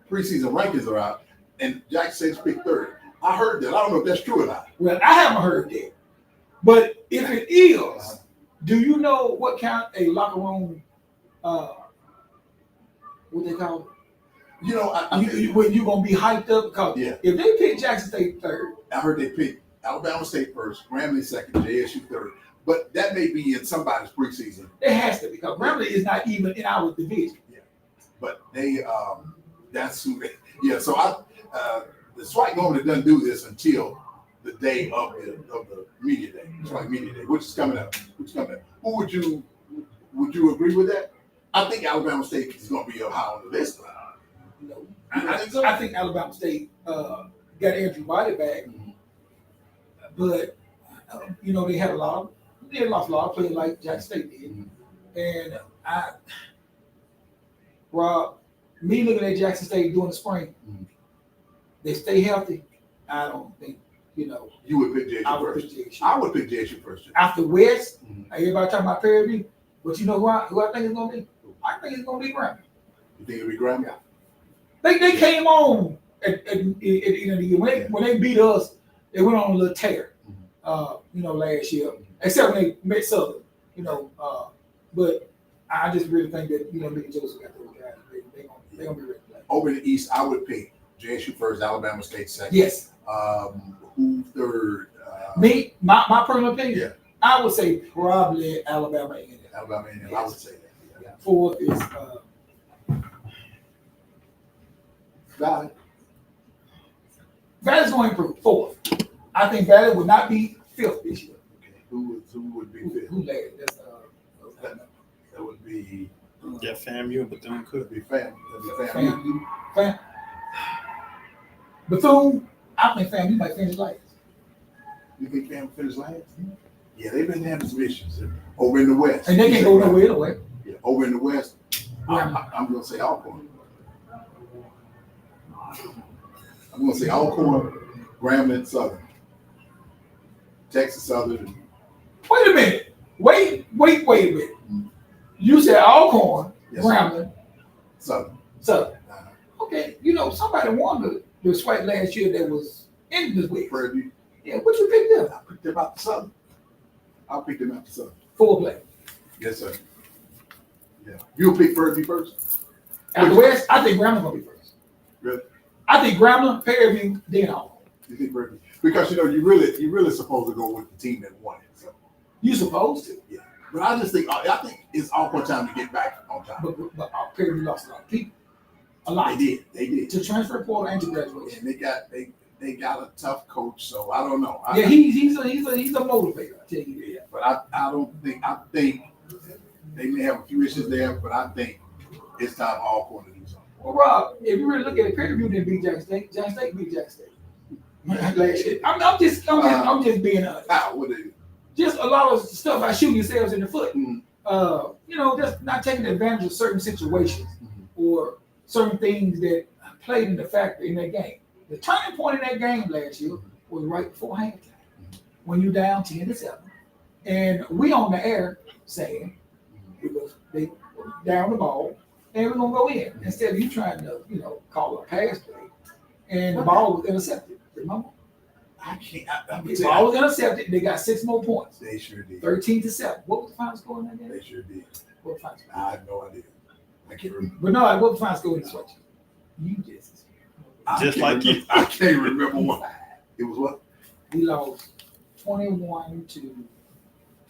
A: preseason rankings are out, and Jackson State's picked third. I heard that. I don't know if that's true or not.
B: Well, I haven't heard that. But if it is, do you know what count a locker room? What they call it? When you gonna be hyped up because if they pick Jackson State third,
A: I heard they picked Alabama State first, Grambling second, JSU third. But that may be in somebody's preseason.
B: It has to because Grambling is not even in our division.
A: Yeah, but they that's who they. Yeah, so the SWAC normally doesn't do this until the day of the media day, SWAC media day, which is coming up. Who would you agree with that? I think Alabama State is going to be high on the list.
B: No, I think Alabama State got Andrew White back, but they lost a lot of players like Jackson State did, and Rob, me looking at Jackson State during the spring, they stay healthy. I don't think
A: you would pick JSU first. I would pick JSU first.
B: After West, everybody talking about Prairie View, but who I think it's going to be? I think it's going to be Grambling.
A: You think it'll be Grambling? Yeah.
B: They came on at the end of the year. When they beat us, they went on a little tear, last year. Except when they met Southern, but I just really think that, Mickey Joseph got those guys. They're going to be ready to play.
A: Over in the East, I would pick JSU first, Alabama State second.
B: Yes.
A: Who third?
B: My personal opinion, I would say probably Alabama A&M.
A: Alabama A&M, I would say that.
B: Yeah. Fourth is Valley. Valley's going to improve. Fourth. I think Valley would not be fifth this year.
A: Okay. Who would be fifth?
B: Who led? That's
A: That would be
F: FAMU, but then
A: could be FAMU. That'd be FAMU.
B: Bethune, I think FAMU might finish last.
A: You think FAMU finish last? Yeah, they've been having some issues over in the West.
B: And they can't go nowhere anyway.
A: Yeah, over in the West,
B: Yeah.
A: I'm going to say Alcorn. I'm going to say Alcorn, Grambling, Southern. Texas Southern.
B: Wait a minute. Wait a minute. You said Alcorn,
A: Yes,
B: Grambling,
A: Southern.
B: Southern. Okay, somebody won the SWAC last year that was in this week.
A: Prairie.
B: Yeah, what you picked up?
A: I picked them out the Southern. I'll pick them out the Southern.
B: Full play.
A: Yes, sir. Yeah. You'll pick Prairie first?
B: Out the West, I think Grambling gonna be first.
A: Really?
B: I think Grambling, Fairview, then Alcorn.
A: You think Prairie? Because you really supposed to go with the team that won it. So.
B: You supposed to.
A: Yeah. But I think it's Alcorn time to get back on time.
B: But Fairview lost a lot of people. A lot.
A: They did.
B: To transfer portal and to graduation.
A: And they got a tough coach, so I don't know.
B: Yeah, he's a motivator, I tell you that.
A: But I think they may have a few issues there, but I think it's time Alcorn to do something.
B: Well, Rob, if you really look at it, Fairview didn't beat Jackson State. Jackson State beat Jackson State. Last year. I'm just being honest.
A: What they do?
B: Just a lot of stuff about shooting yourselves in the foot. Just not taking advantage of certain situations or certain things that played in the factor in that game. The turning point in that game last year was right before halftime when you down 10-7, and we on the air saying because they were down the ball and we're gonna go in instead of you trying to call a pass play, and the ball was intercepted. Remember?
A: I can't.
B: The ball was intercepted. They got 6 more points.
A: They sure did.
B: 13-7. What was the final score in that game?
A: They sure did.
B: What was the final score?
A: I have no idea. I can't remember.
B: But no, what was the final score in the switch? You just.
A: I can't remember what. It was what?
B: We lost 21 to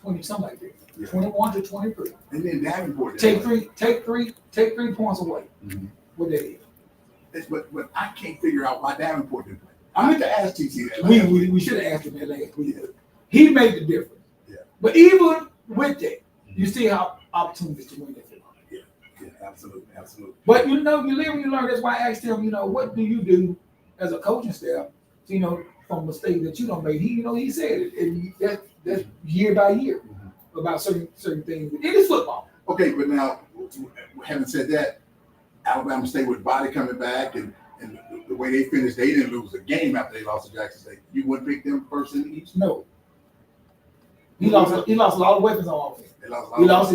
B: 20, something like that. Yeah. 21 to 23.
A: And then Davenport.
B: Take three points away. What they did.
A: But I can't figure out why Davenport didn't play. I meant to ask TC that.
B: We should have asked him that last week. He made the difference.
A: Yeah.
B: But even with that, you still have opportunities to win that football.
A: Yeah, absolutely.
B: But you live and you learn. That's why I asked him, what do you do as a coaching staff, from mistakes that you don't make? He said it, and that's year by year about certain things. It is football.
A: Okay, but now, having said that, Alabama State with Body coming back and the way they finished, they didn't lose a game after they lost to Jackson State. You wouldn't pick them first in the East?
B: No. He lost a lot of weapons on offense. He lost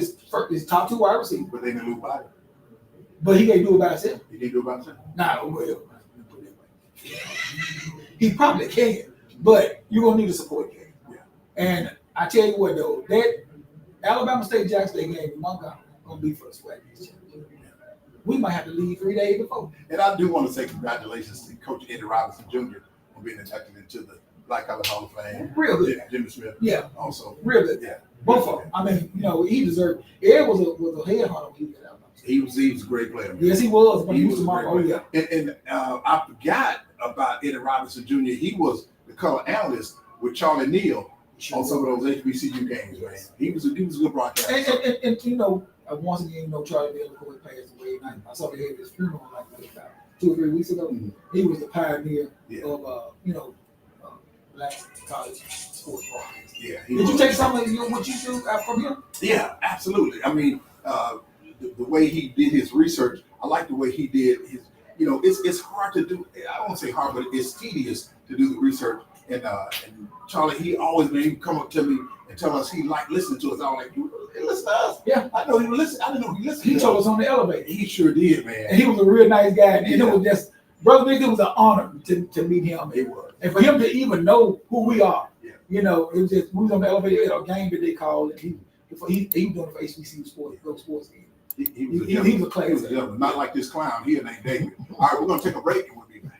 B: his top 2 wide receivers.
A: But they didn't lose Body.
B: But he can't do it by himself.
A: He can't do it by himself?
B: Nah, well, he probably can, but you're going to need a support game.
A: Yeah.
B: And I tell you what, though, that Alabama State Jackson State game in Montgomery going to be for the SWAC. We might have to leave 3 days before.
A: And I do want to say congratulations to Coach Eddie Robinson Jr. on being inducted into the Black College Hall of Fame.
B: Real good.
A: Jimmy Smith.
B: Yeah.
A: Also.
B: Real good.
A: Yeah.
B: Both of them. I mean, he deserved. Ed was a headhunter when he got out.
A: He was a great player.
B: Yes, he was. When he was tomorrow. Oh, yeah.
A: And I forgot about Eddie Robinson Jr. He was the color analyst with Charlie Neal on some of those HBCU games, man. He was a good broadcaster.
B: And once again, Charlie Neal, of course, passed away. And I saw they had his funeral like about 2 or 3 weeks ago. He was the pioneer of Black college sports broadcasting.
A: Yeah.
B: Did you take some of what you do from him?
A: Yeah, absolutely. I mean, the way he did his research, I like the way he did his. It's hard to do. I don't want to say hard, but it's tedious to do the research. And Charlie, he always made him come up to me and tell us he liked listening to us. I was like, you listen to us?
B: Yeah,
A: I know he was listening. I didn't know he listened.
B: He told us on the elevator.
A: He sure did, man.
B: And he was a real nice guy. And it was just, Brother Big, it was an honor to meet him.
A: It was.
B: And for him to even know who we are, it was just, we was on the elevator at a game that they called. And he was doing it for HBCU sports game.
A: He was
B: a class.
A: He was a gentleman, not like this clown here named David. All right, we're going to take a break and we'll be back.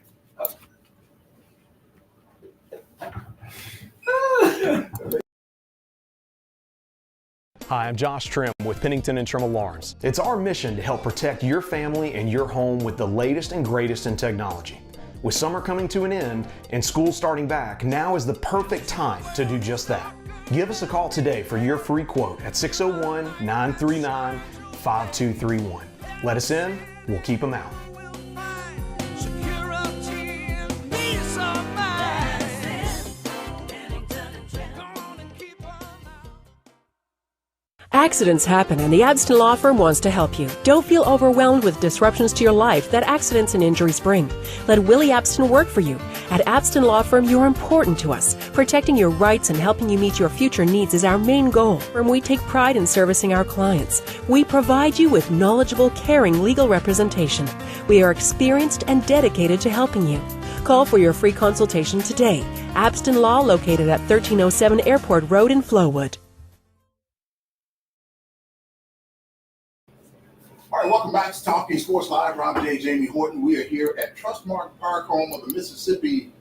D: Hi, I'm Josh Trim with Pennington & Trim Alarms. It's our mission to help protect your family and your home with the latest and greatest in technology. With summer coming to an end and school starting back, now is the perfect time to do just that. Give us a call today for your free quote at 601-939-5231. Let us in, we'll keep them out.
E: Accidents happen, and the Abston Law Firm wants to help you. Don't feel overwhelmed with disruptions to your life that accidents and injuries bring. Let Willie Abston work for you. At Abston Law Firm, you're important to us. Protecting your rights and helping you meet your future needs is our main goal. And we take pride in servicing our clients. We provide you with knowledgeable, caring legal representation. We are experienced and dedicated to helping you. Call for your free consultation today. Abston Law, located at 1307 Airport Road in Flowood.
A: All right, welcome back to Talking Sports Live. Rob J. Jamie Horton. We are here at Trustmark Park, home of the Mississippi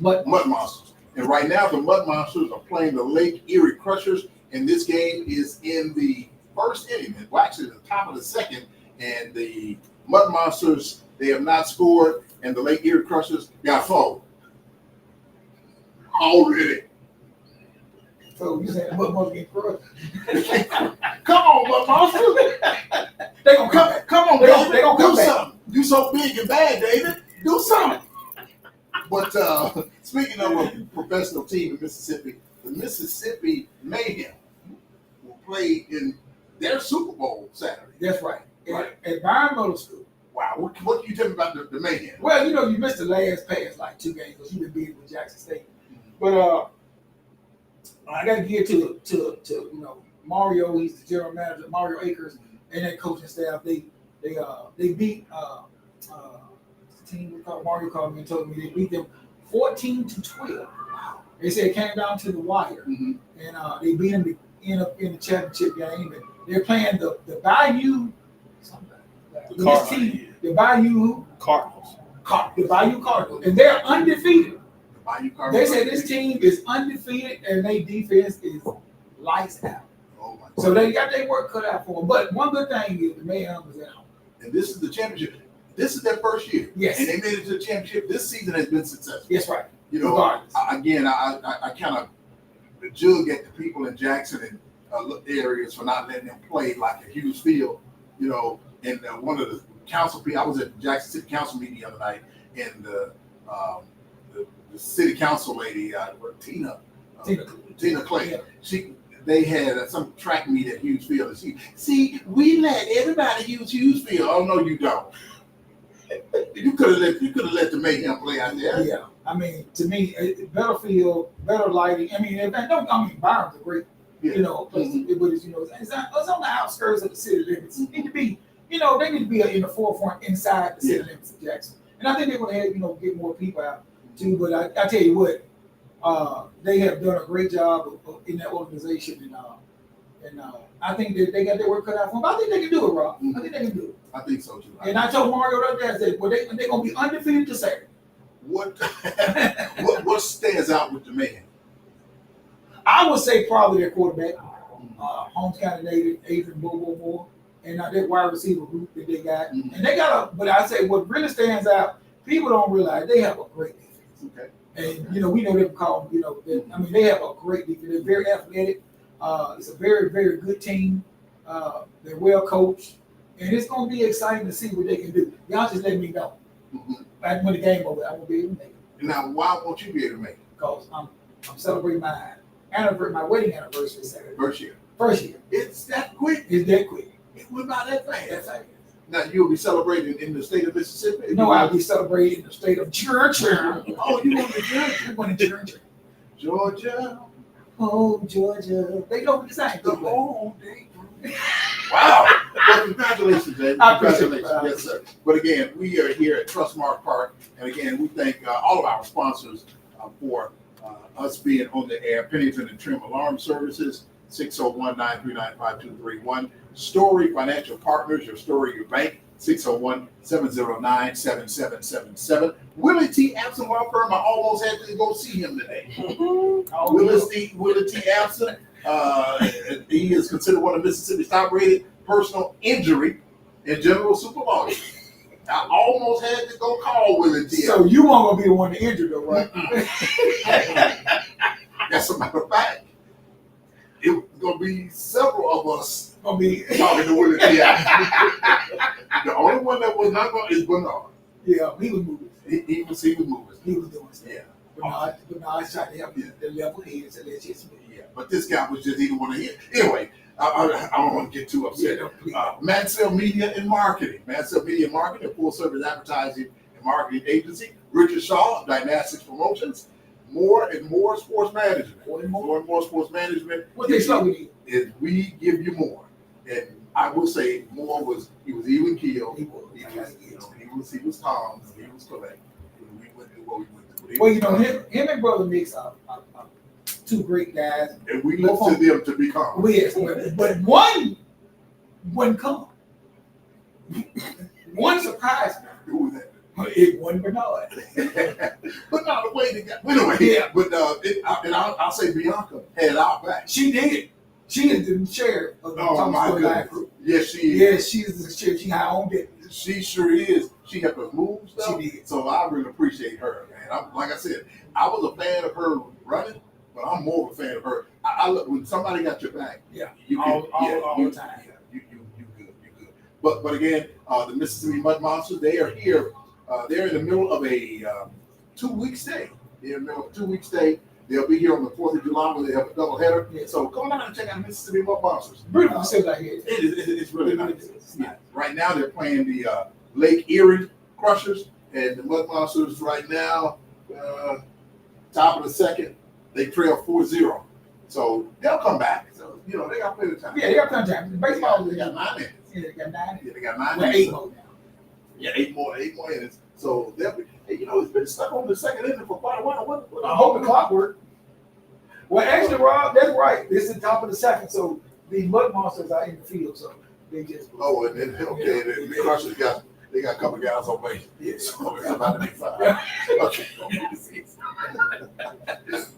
A: Mud Monsters. And right now, the Mud Monsters are playing the Lake Erie Crushers, and this game is in the first inning. Well, actually, the top of the second, and the Mud Monsters, they have not scored, and the Lake Erie Crushers got fouled. Already.
B: So you said the Mud Monsters get crushed?
A: Come on, Mud Monsters.
B: They gonna come back.
A: Come on,
B: They
A: David.
B: gonna come
A: Do
B: back.
A: something. You so big and bad, David. Do something. But speaking of a professional team in Mississippi, the Mississippi Mayhem will play in their Super Bowl Saturday.
B: That's right. At Byron Middle School.
A: Wow. What can you tell me about the Mayhem?
B: Well, you know, you missed the last past like 2 games because you've been busy with Jackson State. But I got to give to you know, Mario. He's the general manager, Mario Akers, and that coaching staff. They beat the team. Mario called me and told me they beat them 14-12. They said it came down to the wire, and they beat them to end up in the championship game. And they're playing the Bayou. The Bayou
F: Cardinals.
B: The Bayou Cardinals, and they're undefeated.
A: Bayou Cardinals.
B: They say this team is undefeated, and their defense is lights out.
A: Oh my God.
B: So they got their work cut out for them. But one good thing is the Mayhem is at home.
A: And this is the championship. This is their first year.
B: Yes.
A: And they made it to the championship. This season has been successful.
B: Yes, right.
A: You know, again, I kind of jug at the people in Jackson and areas for not letting them play like a huge field. You know, and one of the council people, I was at the Jackson City Council meeting the other night, and the city council lady, Tina Clay,
B: Yeah.
A: They had some track meet at Hughes Field, and we let everybody use Hughes Field. Oh no, you don't. You could have let the Mayhem play out there.
B: Yeah, I mean, to me, better field, better lighting. I mean, Byron's a great, you know, place. But it's, you know, it's on the outskirts of the city limits. It need to be, you know, they need to be in the forefront inside the city limits of Jackson. And I think they're going to have, you know, get more people out too. But I tell you what, they have done a great job in that organization, and I think that they got their work cut out for them. I think they can do it, Rob. I think they can do it.
A: I think so too.
B: And I told Mario the other day, I said, well, they're going to be undefeated to Saturday.
A: What stands out with the Mayhem?
B: I would say probably their quarterback, Holmes County native, Adrian Bobo Moore, and that wide receiver group that they got. And they got but I say what really stands out, people don't realize they have a great defense.
A: Okay.
B: And, you know, we know they call them, you know, they have a great defense. They're very athletic. It's a very, very good team. They're well coached. And it's going to be exciting to see what they can do. Y'all just let me know. Like when the game over, I won't be able to make it.
A: Now, why won't you be able to make it?
B: Because I'm celebrating my wedding anniversary Saturday.
A: First year. It's that quick.
B: It's that quick.
A: It went by that fast. Now, you'll be celebrating in the state of Mississippi?
B: No, I'll be celebrating in the state of Georgia.
A: Oh, you going to Georgia?
B: I'm going to Georgia.
A: Georgia?
B: Oh, Georgia. They know what it's like.
A: The whole day. Wow. Well, congratulations, Jay.
B: I appreciate it.
A: Congratulations. Yes, sir. But again, we are here at Trustmark Park. And again, we thank all of our sponsors for us being on the air. Pennington & Trim Alarm Services, 601-939-5231. Story Financial Partners, your story, your bank, 601-709-7777. Willie T. Abston Law Firm, I almost had to go see him today. Willie T. Abston, He is considered one of Mississippi's top-rated personal injury and general supervisors. I almost had to go call Willie T.
B: So you weren't gonna be the one to injure though, right?
A: As a matter of fact, it's gonna be several of us
B: Gonna be
A: talking to Willie T. The only one that was not going is Bernard.
B: yeah, he was moving.
A: He was moving.
B: He was doing stuff.
A: Yeah.
B: Bernard tried to help the level heads and let's just move.
A: Yeah, but this guy was just either one of his. Anyway, I don't want to get too upset. Mansell Media and Marketing. Mansell Media and Marketing, a full-service advertising and marketing agency. Richard Shaw, Dynastics Promotions. More and more sports management. More and more sports management.
B: What they slogan
A: is we give you more. And I will say more he was even keeled. He was calm. He was correct. We went through what we went through.
B: Well, you know, him and Brother Mix are two great guys.
A: And we look to them to be calm.
B: Yes, but one wouldn't come. One surprised me.
A: Who was that?
B: It wasn't Bernard.
A: But no, the way they got. Anyway, yeah. But I'll say Bianca had our back.
B: She did. She is the chair of the
A: my goodness.
B: Group.
A: Yes, she is.
B: Yes, she is the chair. She had her own business.
A: She sure is. She helped us move stuff.
B: She did.
A: So I really appreciate her, man. Like I said, I was a fan of her running, but I'm more of a fan of her. I look when somebody got your back.
B: Yeah,
A: you
B: all
A: the
B: time.
A: Yeah, you good. But again, the Mississippi Mud Monsters, they are here. They're in the middle of a 2-week stay. They're in the middle of a 2-week stay. They'll be here on the 4th of July when they have a doubleheader. Yeah. So come down and check out Mississippi Mud Monsters.
B: Beautiful facility here.
A: It's really nice. Yeah. Right now they're playing the Lake Erie Crushers, and the Mud Monsters right now, top of the second, they trail 4-0. So they'll come back. So, you know, they got plenty of time.
B: Yeah, they got plenty of time. Baseball,
A: they got 9 innings.
B: Yeah, they got 9 innings.
A: Yeah, they got 9
B: well,
A: innings.
B: 8 more now.
A: Yeah, 8 more innings. So they'll be, you know, it's been stuck on the second inning for quite a while.
B: I hope the clock worked. Well, actually, Rob, that's right. This is the top of the second, so the Mud Monsters are in the field, so they just.
A: Oh, and then okay, the Crushers got a couple guys on base. Yeah, so it's about to be 5. Okay.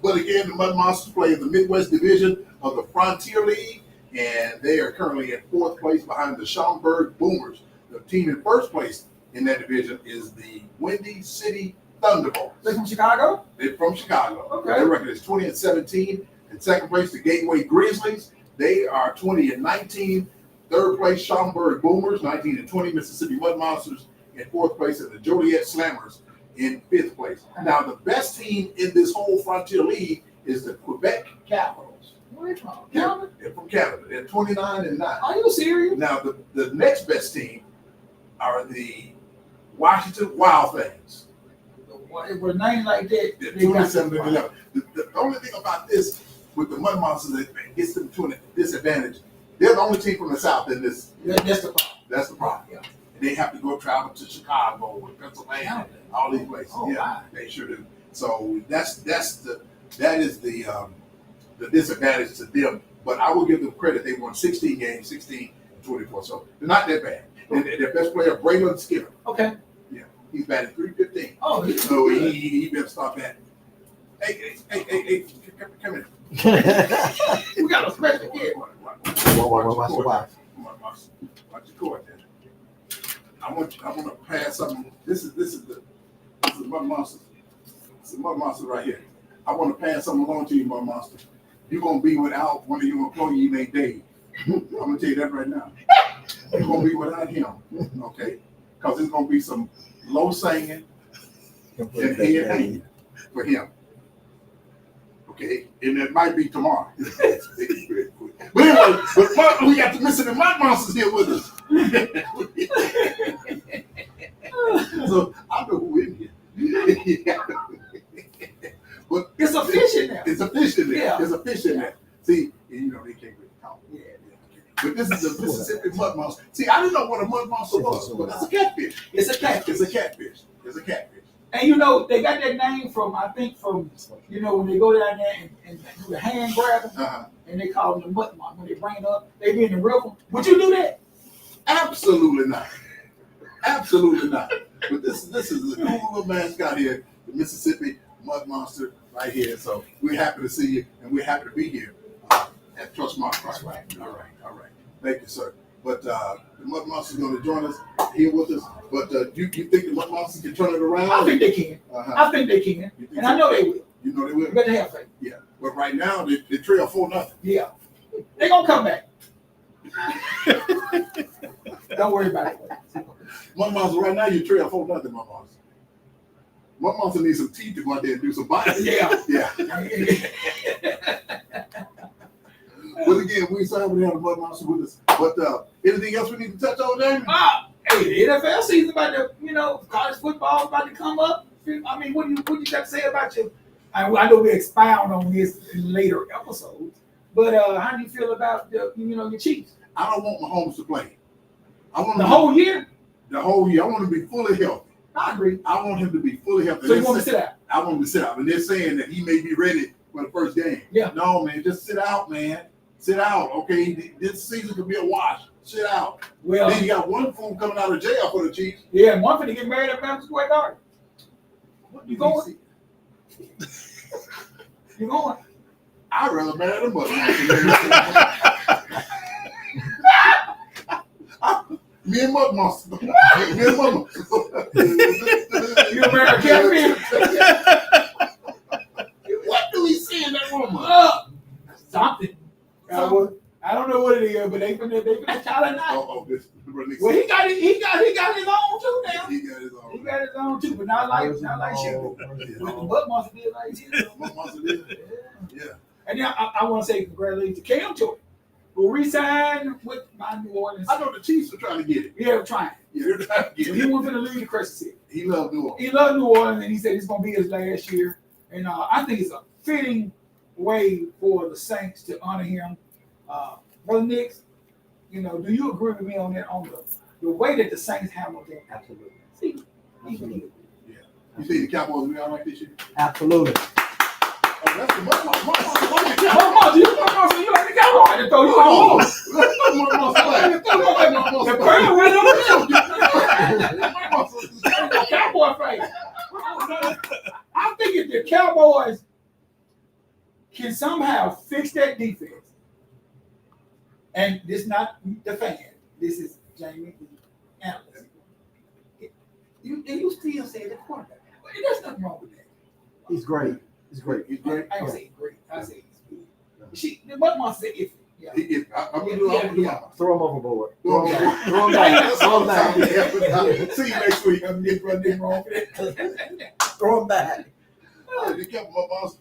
A: But again, the Mud Monsters play in the Midwest Division of the Frontier League, and they are currently in 4th place behind the Schaumburg Boomers. The team in 1st place in that division is the Windy City Thunderbolts.
B: They're from Chicago?
A: They're from Chicago.
B: Okay.
A: Their record is 20-17. In 2nd place, the Gateway Grizzlies. They are 20-19. 3rd place, Schaumburg Boomers, 19-20. Mississippi Mud Monsters in 4th place, and the Joliet Slammers in 5th place. Now, the best team in this whole Frontier League is the Quebec Capitals.
B: Where are they from?
A: Canada? They're from Canada. They're 29-9.
B: Are you serious?
A: Now, the next best team are the Washington Wild Things.
B: With a name like that,
A: They're
B: they got
A: 27-11. The only thing about this with the Mud Monsters that gets them to a disadvantage, they're the only team from the South in this.
B: That's the problem.
A: That's the problem. Yeah. They have to go travel to Chicago and Pennsylvania, all these places.
B: Oh,
A: yeah,
B: wow.
A: they sure do. So that is the disadvantage to them. But I will give them credit. They won 16 games, 16-24. So they're not that bad. And their best player, Braylon Skinner.
B: Okay.
A: Yeah, he's batting .315.
B: Oh,
A: so he better stop that. Hey, come here.
B: We got a special kid.
A: Watch your court then. I want to pass something. This is the Mud Monsters. This is Mud Monster right here. I want to pass something along to you, Mud Monster. You're gonna be without one of your employees named Dave. I'm gonna tell you that right now. You're gonna be without him, okay? Because there's gonna be some low singing and head hanging for him. Okay, and it might be tomorrow. But anyway, we got the Mississippi Mud Monsters here with us. So I know who in here. But
B: it's a fish in there.
A: It's a fish in there.
B: Yeah.
A: There's a fish in there. See, you know they can't really talk. Yeah. But this is a Mississippi Mud Monster. See, I didn't know what a mud monster was, but it's a catfish.
B: It's a catfish.
A: It's a catfish. It's a catfish.
B: And you know, they got that name from, I think, you know, when they go down there and do the hand grabbing, and they call them the mud monster. When they bring it up, they be in the river. Would you do that?
A: Absolutely not. Absolutely not. But this is a cool little mascot here, the Mississippi Mud Monster right here. So we're happy to see you, and we're happy to be here At Trustmark. That's right. All right. Thank you, sir. But the Mud Monsters going to join us here with us. But you think the Mud Monsters can turn it around?
B: I think they can. I think they can, and I know they will.
A: You know they will.
B: You better have faith.
A: Yeah. But right now they trail 4-0.
B: Yeah, they gonna come back. Don't worry about it.
A: Mud Monsters right now you trail 4-0. Mud Monsters. Mud Monsters need some teeth to go out there and do some biting.
B: Yeah.
A: Yeah. But again, we excited to have the Mud Monsters with us. But anything else we need to touch on, Jamie?
B: Hey, the NFL season about to, college football about to come up. I mean, what do you got to say about your? I know we expound on this in later episodes, but how do you feel about your Chiefs?
A: I don't want Mahomes to play. I want
B: whole year.
A: The whole year. I want him to be fully healthy.
B: I agree.
A: I want him to be fully healthy.
B: So you want him to sit out?
A: I want him to sit out, and they're saying that he may be ready for the first game.
B: Yeah.
A: No, man, just sit out, man. Sit out, okay? This season could be a wash. Sit out.
B: Well,
A: then you got one fool coming out of jail for the Chiefs.
B: Yeah, and one for to get married at Madison Square Garden. You going? You going?
A: I'd rather marry the mother. Me and Mud Monster. Me and Mud Monster.
B: You marry a champion?
A: What do we see in that woman?
B: Something. I don't know what it is, but they finna tell it now. Well, he got his own too now.
A: He got his own.
B: He got his own too, but not like you. With the Mud Monster did like you.
A: Mud Monster did. Yeah.
B: And then I want to say congratulations to Cam Jordan, who re-signed with my New Orleans.
A: I know the Chiefs are trying to get it.
B: Yeah, they're trying.
A: Yeah, they're trying to get
B: So
A: it.
B: he went to the league to Crescent City.
A: He loved New Orleans.
B: He loved New Orleans, and he said it's going to be his last year. And I think it's a fitting way for the Saints to honor him. Brother Nix, do you agree with me on that? On the way that the Saints handle them? Absolutely. See,
A: Absolutely. Yeah. You think the Cowboys will be all right this year?
O: Absolutely.
A: Oh, that's the Mud Monster.
B: You like the Cowboys? I just throw you on. The crowd went on them. Cowboy face. I'm thinking the Cowboys can somehow fix that defense. And this is not the fan. This is Jamie, the analyst. You still say the quarterback. But there's nothing wrong with that.
O: He's great. He's great.
A: He's great.
B: I don't say great. I say he's good. The Mud Monster said iffy. Yeah.
A: I'm going to do it all.
O: Throw him overboard.
A: Throw him
O: Throw him back. Throw him back.
A: See you next week.
B: I'm getting wrong with it.
O: Throw him back.
A: You kept Mud Monster.